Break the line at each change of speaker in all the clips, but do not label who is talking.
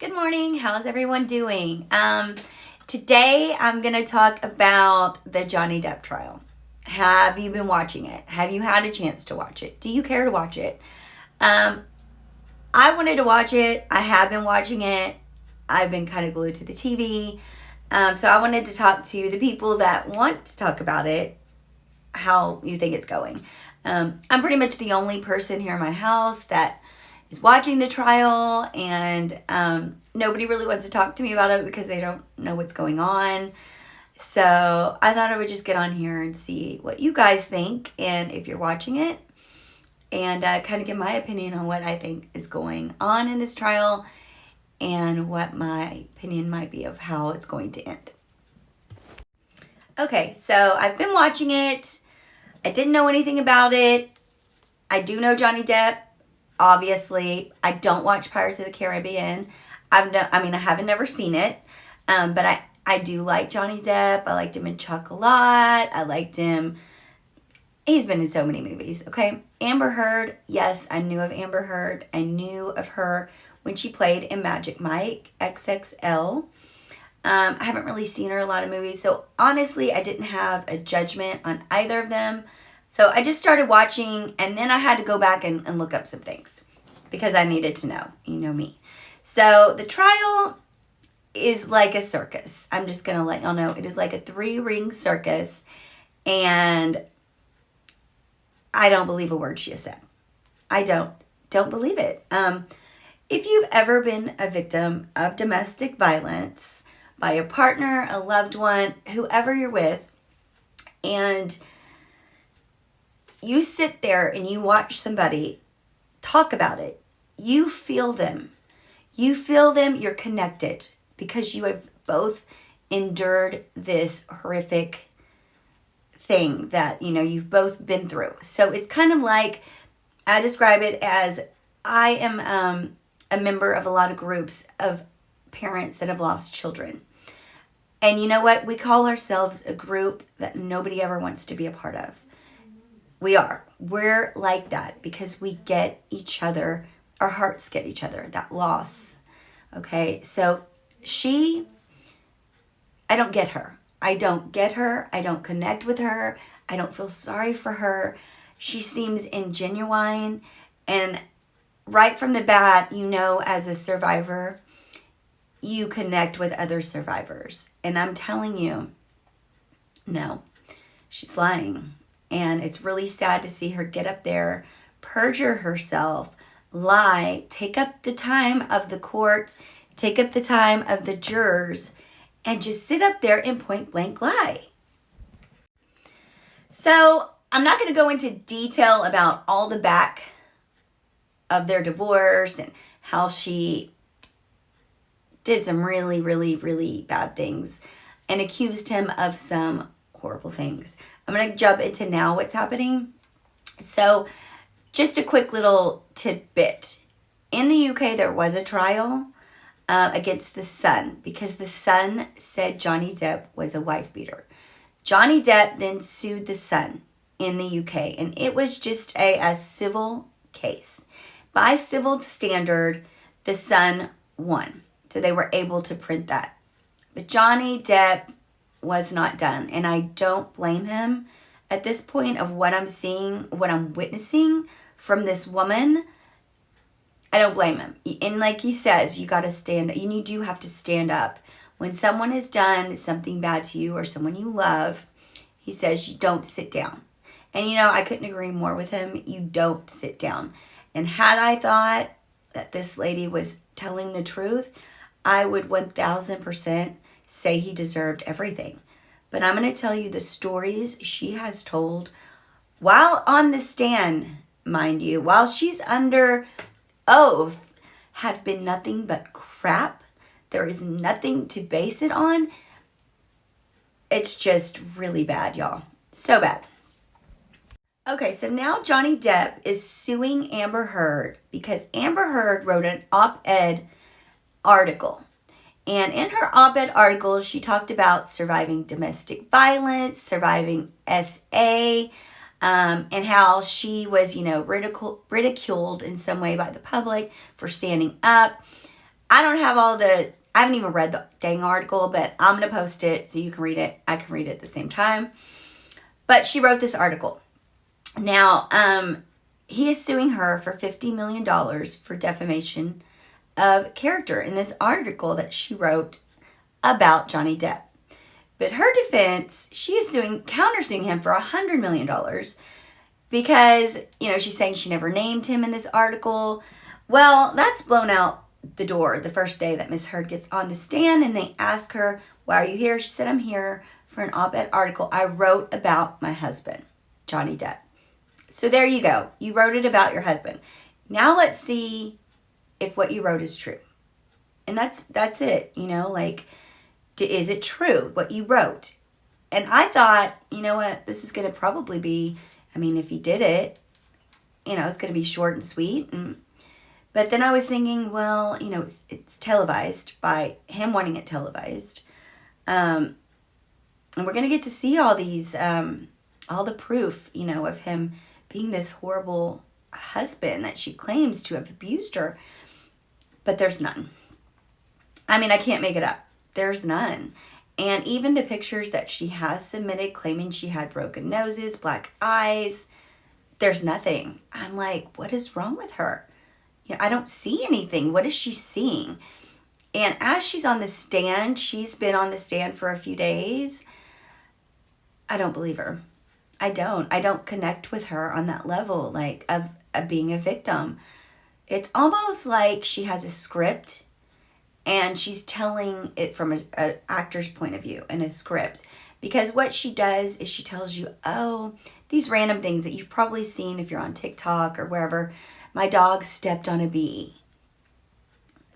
Good morning. How's everyone doing? Today I'm going to talk about the Johnny Depp trial. Have you been watching it? Have you had a chance to watch it? Do you care to watch it? I wanted to watch it. I have been watching it. I've been kind of glued to the TV. So I wanted to talk to the people that want to talk about it, how you think it's going. I'm pretty much the only person here in my house that is watching the trial, and nobody really wants to talk to me about it because they don't know what's going on. So I thought I would just get on here and see what you guys think, and if you're watching it, and kind of give my opinion on what I think is going on in this trial and what my opinion might be of how it's going to end. Okay, so I've been watching it. I didn't know anything about it. I do know Johnny Depp. Obviously, I don't watch Pirates of the Caribbean. I haven't never seen it, but I do like Johnny Depp. I liked him in Chuck a lot. I liked him. He's been in so many movies, okay? Amber Heard, yes, I knew of Amber Heard. I knew of her when she played in Magic Mike XXL. I haven't really seen her in a lot of movies, so honestly, I didn't have a judgment on either of them. So I just started watching, and then I had to go back and look up some things because I needed to know. You know me. So the trial is like a circus. I'm just going to let y'all know. It is like a 3-ring circus, and I don't believe a word she has said. I don't believe it. If you've ever been a victim of domestic violence by a partner, a loved one, whoever you're with, and you sit there and you watch somebody talk about it, you feel them. You feel them, you're connected because you have both endured this horrific thing that, you've both been through. So it's kind of like, I describe it as, I am a member of a lot of groups of parents that have lost children. And you know what? We call ourselves a group that nobody ever wants to be a part of. We're like that because we get each other, our hearts get each other, that loss. Okay, so I don't get her. I don't get her. I don't connect with her. I don't feel sorry for her. She seems ingenuine. And right from the bat, as a survivor, you connect with other survivors. And I'm telling you, no, she's lying. And it's really sad to see her get up there, perjure herself, lie, take up the time of the court, take up the time of the jurors, and just sit up there and point blank lie. So I'm not going to go into detail about all the back of their divorce and how she did some really, really, really bad things and accused him of some horrible things. I'm going to jump into now what's happening. So just a quick little tidbit. In the UK, there was a trial against the Sun because the Sun said Johnny Depp was a wife beater. Johnny Depp then sued the Sun in the UK, and it was just a civil case. By civil standard, the Sun won. So they were able to print that. But Johnny Depp was not done. And I don't blame him at this point of what I'm seeing, what I'm witnessing from this woman. I don't blame him. And like he says, you got to stand, you do have to stand up. When someone has done something bad to you or someone you love, he says you don't sit down. And I couldn't agree more with him. You don't sit down. And had I thought that this lady was telling the truth, I would 1000% say he deserved everything. But I'm going to tell you the stories she has told while on the stand, mind you, while she's under oath, have been nothing but crap. There is nothing to base it on. It's just really bad, y'all. So bad. Okay, so now Johnny Depp is suing Amber Heard because Amber Heard wrote an op-ed article. And in her op-ed article, she talked about surviving domestic violence, surviving SA, and how she was, ridiculed in some way by the public for standing up. I don't have I haven't even read the dang article, but I'm going to post it so you can read it. I can read it at the same time. But she wrote this article. Now, he is suing her for $50 million for defamation of character in this article that she wrote about Johnny Depp. But her defense, she is countersuing him for $100 million because, she's saying she never named him in this article. Well, that's blown out the door the first day that Miss Heard gets on the stand and they ask her, why are you here? She said, I'm here for an op-ed article I wrote about my husband, Johnny Depp. So there you go. You wrote it about your husband. Now let's see if what you wrote is true. And that's it, is it true what you wrote? And I thought, you know what, this is going to probably be, if he did it, it's going to be short and sweet. But then I was thinking, well, it's televised by him wanting it televised. And we're going to get to see all these, all the proof, of him being this horrible husband that she claims to have abused her. But there's none. I can't make it up. There's none. And even the pictures that she has submitted claiming she had broken noses, black eyes, there's nothing. I'm like, what is wrong with her? I don't see anything. What is she seeing? And as she's on the stand, she's been on the stand for a few days. I don't believe her. I don't connect with her on that level, of being a victim. It's almost like she has a script and she's telling it from an actor's point of view in a script. Because what she does is she tells you, these random things that you've probably seen if you're on TikTok or wherever. My dog stepped on a bee.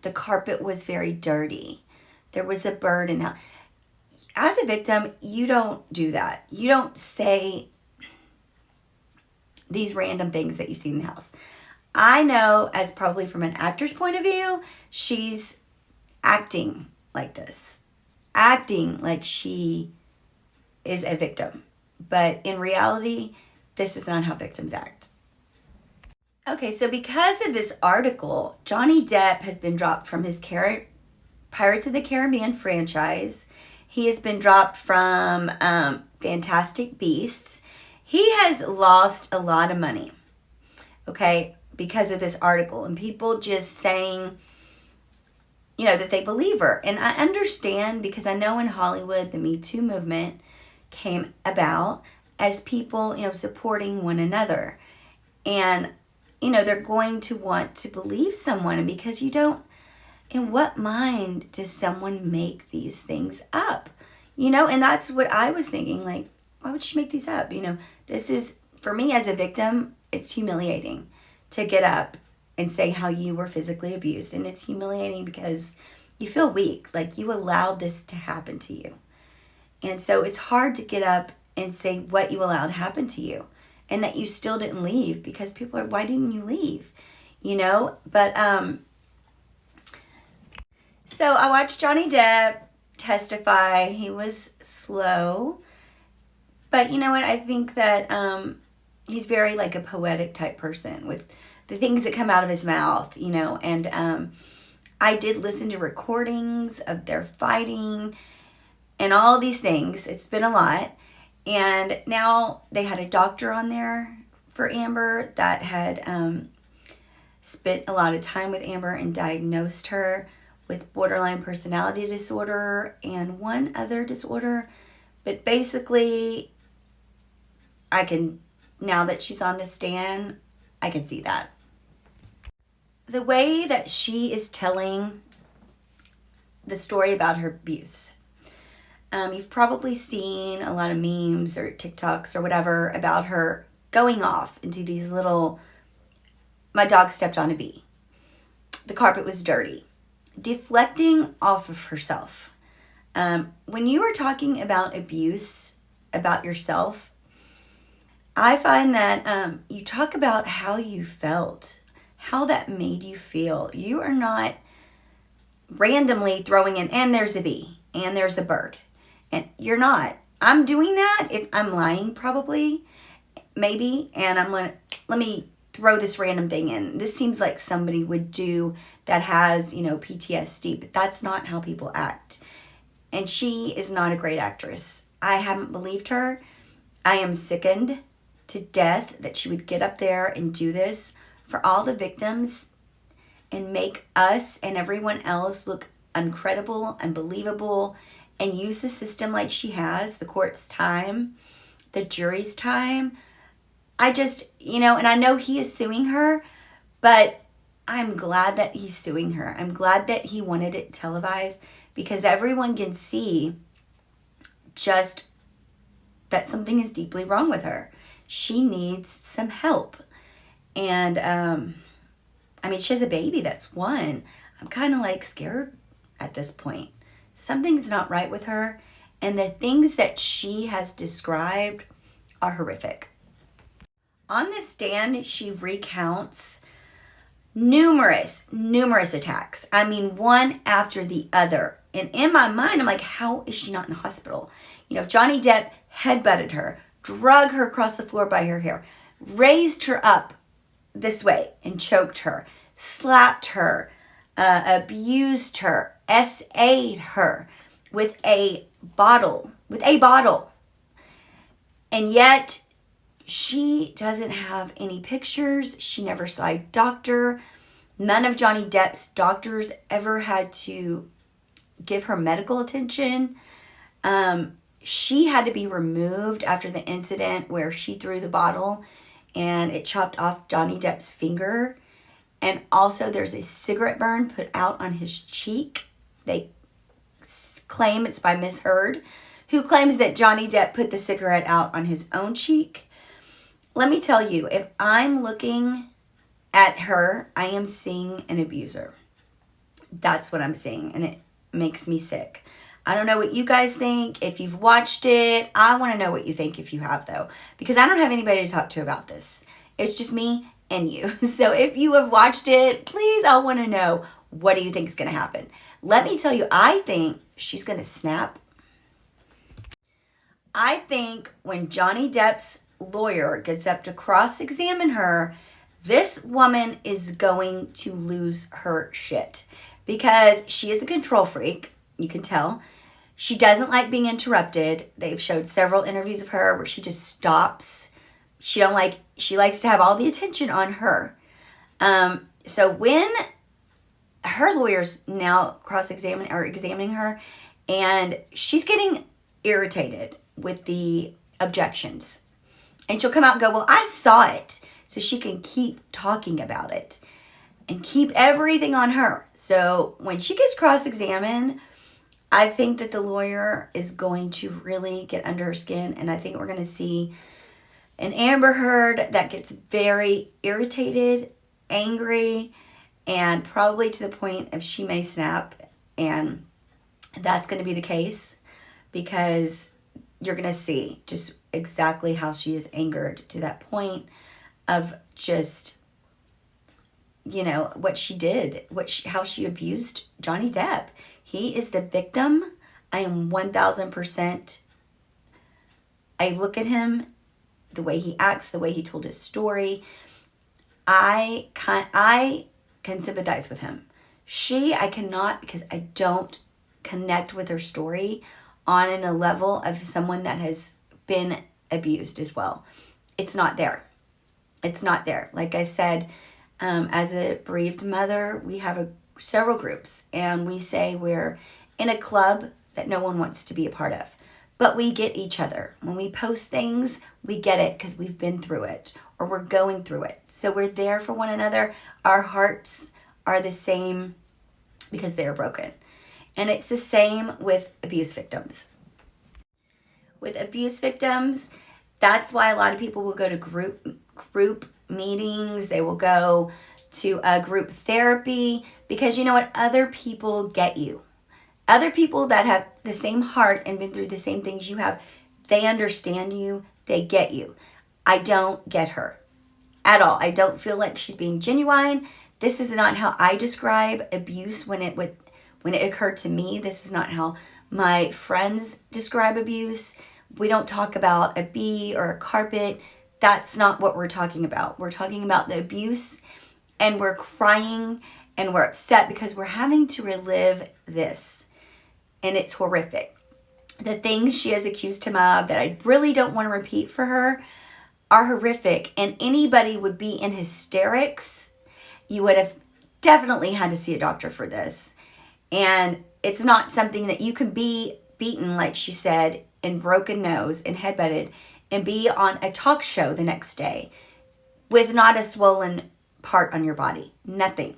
The carpet was very dirty. There was a bird in that. As a victim, you don't do that. You don't say these random things that you see in the house. I know, as probably from an actor's point of view, she's acting like this. Acting like she is a victim. But in reality, this is not how victims act. Okay, so because of this article, Johnny Depp has been dropped from his Pirates of the Caribbean franchise. He has been dropped from Fantastic Beasts. He has lost a lot of money, okay, because of this article. And people just saying, that they believe her. And I understand, because I know in Hollywood, the Me Too movement came about as people, supporting one another. And, they're going to want to believe someone because in what mind does someone make these things up? And that's what I was thinking, why would she make these up? This is, for me as a victim, it's humiliating to get up and say how you were physically abused. And it's humiliating because you feel weak, you allowed this to happen to you. And so it's hard to get up and say what you allowed happen to you and that you still didn't leave, because people are, why didn't you leave? But, so I watched Johnny Depp testify. He was slow, but you know what? I think that, he's very a poetic type person with the things that come out of his mouth, and, I did listen to recordings of their fighting and all these things. It's been a lot. And now they had a doctor on there for Amber that had spent a lot of time with Amber and diagnosed her with borderline personality disorder and one other disorder. But basically, now that she's on the stand, I can see that. The way that she is telling the story about her abuse. You've probably seen a lot of memes or TikToks or whatever about her going off into these little, my dog stepped on a bee. The carpet was dirty. Deflecting off of herself. When you are talking about abuse, about yourself, I find that you talk about how you felt, how that made you feel. You are not randomly throwing in, and there's the bee, and there's the bird. And you're not. I'm doing that if I'm lying, probably, maybe, and let me throw this random thing in. This seems like somebody would do that has, PTSD, but that's not how people act. And she is not a great actress. I haven't believed her. I am sickened to death that she would get up there and do this for all the victims and make us and everyone else look incredible, unbelievable, and use the system like she has, the court's time, the jury's time. I just, and I know he is suing her, but I'm glad that he's suing her. I'm glad that he wanted it televised because everyone can see just that something is deeply wrong with her. She needs some help. And, she has a baby that's 1. I'm kind of like scared at this point. Something's not right with her. And the things that she has described are horrific. On the stand, she recounts numerous attacks. One after the other. And in my mind, I'm like, how is she not in the hospital? If Johnny Depp headbutted her, drug her across the floor by her hair, raised her up this way and choked her, slapped her, abused her, SA'd her with a bottle. And yet, she doesn't have any pictures. She never saw a doctor. None of Johnny Depp's doctors ever had to give her medical attention. She had to be removed after the incident where she threw the bottle and it chopped off Johnny Depp's finger. And also there's a cigarette burn put out on his cheek. They claim it's by Miss Heard, who claims that Johnny Depp put the cigarette out on his own cheek. Let me tell you, if I'm looking at her, I am seeing an abuser. That's what I'm seeing, and it makes me sick. I don't know what you guys think. If you've watched it, I want to know what you think if you have, though, because I don't have anybody to talk to about this. It's just me and you. So if you have watched it, please, I want to know, what do you think is going to happen? Let me tell you, I think she's going to snap. I think when Johnny Depp's lawyer gets up to cross-examine her, this woman is going to lose her shit because she is a control freak. You can tell. She doesn't like being interrupted. They've showed several interviews of her where she just stops. She likes to have all the attention on her. So when her lawyer's now examining her, and she's getting irritated with the objections. And she'll come out and go, well, I saw it. So she can keep talking about it and keep everything on her. So when she gets cross-examined, I think that the lawyer is going to really get under her skin. And I think we're going to see an Amber Heard that gets very irritated, angry, and probably to the point of she may snap. And that's going to be the case because you're going to see just exactly how she is angered to that point of just, what she did, how she abused Johnny Depp. He is the victim. I am 1,000%. I look at him, the way he acts, the way he told his story. I can sympathize with him. I cannot, because I don't connect with her story on a level of someone that has been abused as well. It's not there. It's not there. Like I said, as a bereaved mother, we have several groups, and we say we're in a club that no one wants to be a part of. But we get each other. When we post things, we get it because we've been through it or we're going through it. So we're there for one another. Our hearts are the same because they are broken. And it's the same with abuse victims. With abuse victims, that's why a lot of people will go to group meetings. They will go to a group therapy because you know what? Other people get you. Other people that have the same heart and been through the same things you have, they understand you. They get you. I don't get her at all. I don't feel like she's being genuine. This is not how I describe abuse when it occurred to me. This is not how my friends describe abuse. We don't talk about a bee or a carpet. that's not what we're talking about. We're talking about the abuse, and we're crying and we're upset because we're having to relive this, and it's horrific. The things she has accused him of that I really don't want to repeat for her are horrific, and anybody would be in hysterics. You would have definitely had to see a doctor for this. And it's not something that you can be beaten, like she said, and broken nose and headbutted and be on a talk show the next day with not a swollen part on your body. Nothing.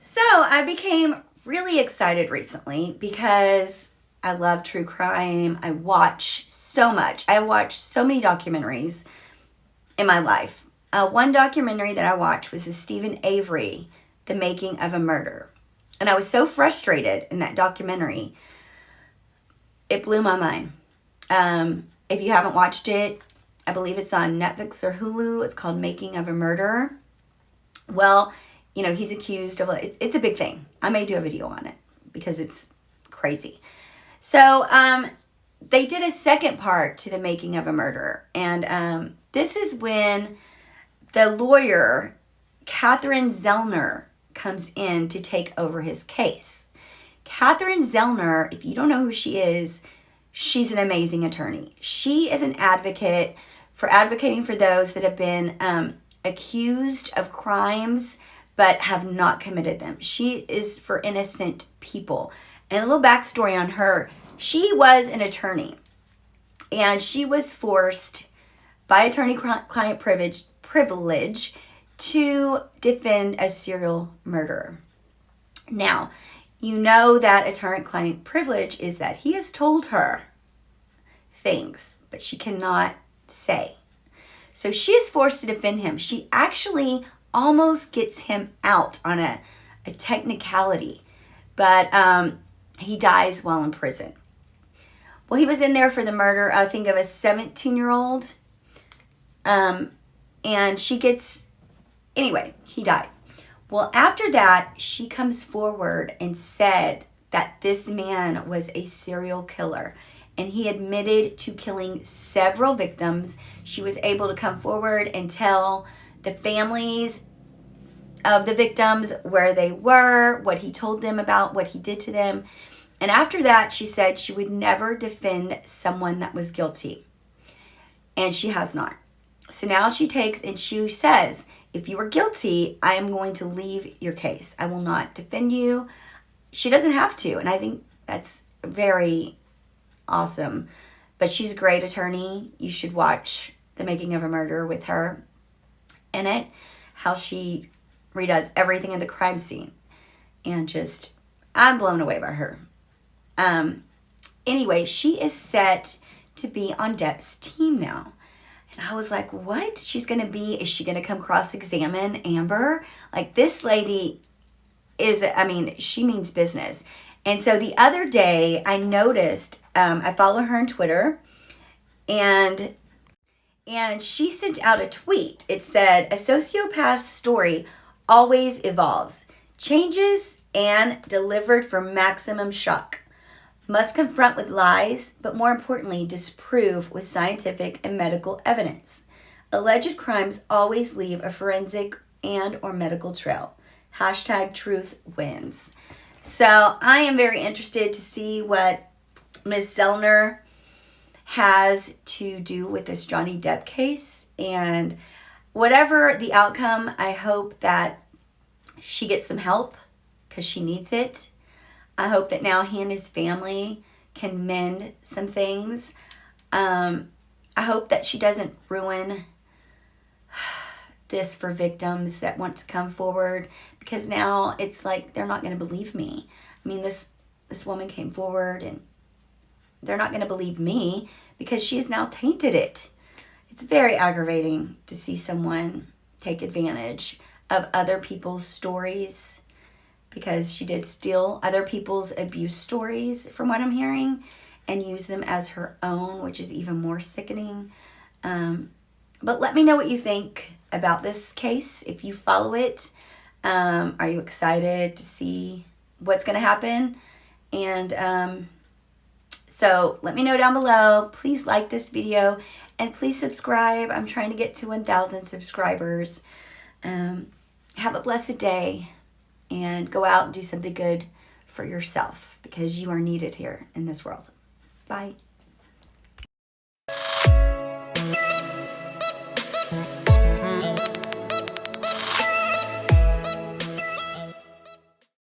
So I became really excited recently because I love true crime. I watch so much. I watched so many documentaries in my life. One documentary that I watched was the Stephen Avery, The Making of a Murder. And I was so frustrated in that documentary. It blew my mind. If you haven't watched it, I believe it's on Netflix or Hulu. It's called Making of a Murder. Well, you know, he's accused of, it's a big thing. I may do a video on it because it's crazy. So they did a second part to The Making of a Murder. And this is when the lawyer, Catherine Zellner, comes in to take over his case. Catherine Zellner, if you don't know who she is, she's an amazing attorney. She is an advocate for advocating for those that have been accused of crimes but have not committed them. She is for innocent people. And a little backstory on her. She was an attorney, and she was forced by attorney-client privilege to defend a serial murderer. Now, you know that attorney-client privilege is that he has told her things, but she cannot say. So she is forced to defend him. She actually almost gets him out on a technicality, but he dies while in prison. Well, he was in there for the murder, I think, of a 17-year-old. And she gets, anyway, he died. Well, after that, she comes forward and said that this man was a serial killer. And he admitted to killing several victims. She was able to come forward and tell the families of the victims where they were, what he told them about what he did to them. And after that, she said she would never defend someone that was guilty. And she has not. So now she takes and she says, if you are guilty, I am going to leave your case. I will not defend you. She doesn't have to. And I think that's very awesome. But she's a great attorney. You should watch The Making of a Murder with her in it. How she redoes everything in the crime scene. And just, I'm blown away by her. Anyway, she is set to be on Depp's team now. And I was like, what? Is she going to come cross-examine Amber? Like, this lady is, she means business. And so the other day I noticed, I follow her on Twitter, and she sent out a tweet. It said, a sociopath's story always evolves, changes, and delivered for maximum shock. Must confront with lies, but more importantly, disprove with scientific and medical evidence. Alleged crimes always leave a forensic and or medical trail. Hashtag truth wins. So I am very interested to see what Ms. Zellner has to do with this Johnny Depp case. And whatever the outcome, I hope that she gets some help because she needs it. I hope that now he and his family can mend some things. I hope that she doesn't ruin this for victims that want to come forward, because now it's like they're not going to believe me. I mean, this woman came forward and they're not going to believe me because she has now tainted it. It's very aggravating to see someone take advantage of other people's stories, because she did steal other people's abuse stories, from what I'm hearing, and use them as her own, which is even more sickening. But let me know what you think about this case, if you follow it. Are you excited to see what's going to happen? And so let me know down below. Please like this video And please subscribe. I'm trying to get to 1,000 subscribers. Have a blessed day, and go out and do something good for yourself, because you are needed here in this world. Bye.